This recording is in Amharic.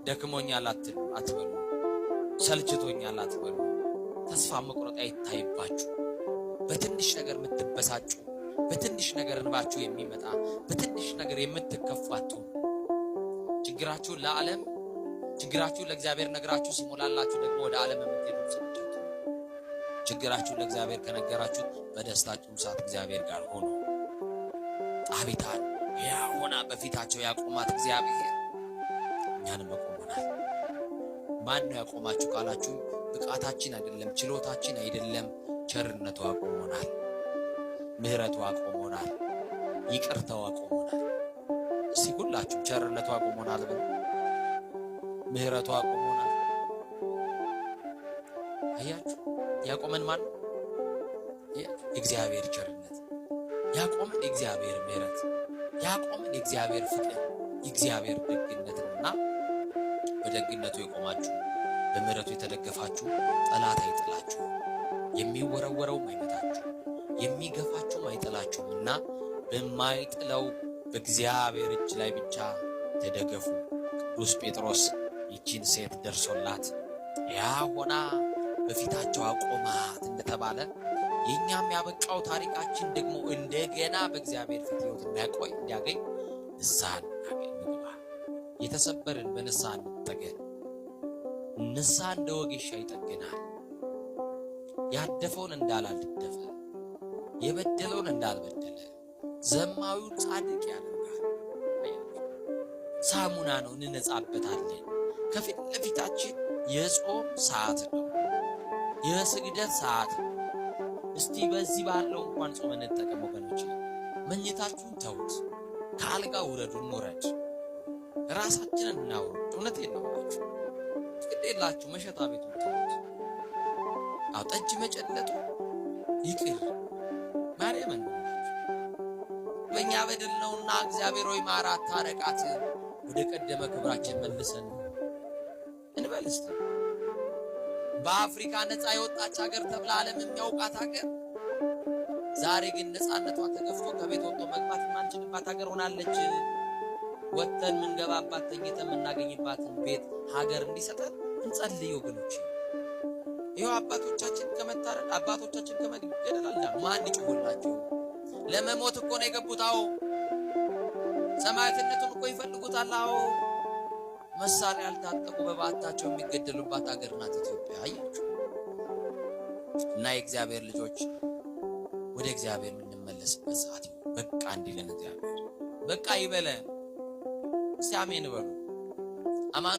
ደክሞኛል አትበሉ፣ ሰልችቶኛል አትበሉ። ተስፋ መቁረጥ አይታይባችሁ። በትንሽ ነገር የምትበሳጩ፣ በትንሽ ነገር እንባችሁ የሚመጣ፣ በትንሽ ነገር የምትከፉ አትሁኑ። ችግራችሁን ለዓለም፣ ችግራችሁን ለእግዚአብሔር ነግራችሁ ሲሞላላችሁ ደግሞ ወደ ዓለም የምትሄዱ ሰዎች ችግራችሁን ለእግዚአብሔር ከነገራችሁ በደስታችሁ ሰዓት እግዚአብሔር ጋር ሆኖ ጣቢታን ያሆና በፊታቸው ያቆማት እግዚአብሔር እኛንም ያቆመናል። ማን ነው ያቆማችሁ ካላችሁ ብቃታችን አይደለም፣ ችሎታችን አይደለም፣ ቸርነቱ አቆሞናል፣ ምህረቱ አቆሞናል፣ ይቅርታው አቆሞናል። እስቲ ሁላችሁ ቸርነቱ አቆሞናል በሉ፣ ምህረቱ አቆሞናል። አያችሁ ያቆመን ማን ነው? የእግዚአብሔር ቸርነት ያቆመን፣ የእግዚአብሔር ምህረት ያቆመን፣ የእግዚአብሔር ፍቅር፣ የእግዚአብሔር ደግነት ነውና በደግነቱ የቆማችሁ በምህረቱ የተደገፋችሁ ጠላት አይጥላችሁ፣ የሚወረወረውም አይመታችሁ፣ የሚገፋችሁም አይጥላችሁምና በማይጥለው በእግዚአብሔር እጅ ላይ ብቻ ተደገፉ። ቅዱስ ጴጥሮስ ይቺን ሴት ደርሶላት ያ ሆና በፊታቸው አቆማት እንደተባለ የኛም ያበቃው ታሪካችን ደግሞ እንደገና በእግዚአብሔር ፊት ሕይወት እንዲያገኝ ንስሐን እንግባ። የተሰበርን በንስሐ እንጠገን። ንስሐ እንደ ወጌሻ ይጠግናል። ያደፈውን እንዳላደፈ፣ የበደለውን እንዳልበደለ፣ ዘማዊውን ጻድቅ ያደርጋል። ሳሙና ነው፣ እንነጻበታለን። ከፊት ለፊታችን የጾም ሰዓት ነው፣ የስግደት ሰዓት ነው። እስቲ በዚህ ባለው እንኳን ጾም እንጠቀም ወገኖች። መኝታችሁን ተውት፣ ከአልጋ ውረዱ፣ እንውረድ፣ ራሳችንን እናውረድ። እውነቴን ነው የምላችሁ፣ ግድ የላችሁ መሸታ ቤቱን ተውት። ጠጅ መጨለጡ ይቅር፣ ማርያምን ነው በእኛ በደል ነውና እግዚአብሔር ሆይ ማራት፣ ታረቃት፣ ወደ ቀደመ ክብራችን መልሰን እንበል እስቲ። በአፍሪካ ነፃ የወጣች ሀገር ተብላ ዓለም የሚያውቃት ሀገር ዛሬ ግን ነፃነቷ ተገፍቶ ከቤት ወጥቶ መግባት የማንችልባት ሀገር ሆናለች። ወጥተን ምንገባባት ተኝተን የምናገኝባትን ቤት ሀገር እንዲሰጠን እንጸልይ ወገኖች። ይኸው አባቶቻችን ከመታረድ አባቶቻችን ከመገደል አልዳኑ። ማን ይጮህላቸው? ለመሞት እኮ ነው የገቡት። አዎ ሰማዕትነቱን እኮ ይፈልጉታል። አዎ መሳሪያ ያልታጠቁ በባታቸው የሚገደሉባት ሀገር ናት ኢትዮጵያ። አያችሁ። እና የእግዚአብሔር ልጆች ወደ እግዚአብሔር የምንመለስበት ሰዓት በቃ እንዲለን እግዚአብሔር በቃ ይበለን። እስቲ አሜን በሉ።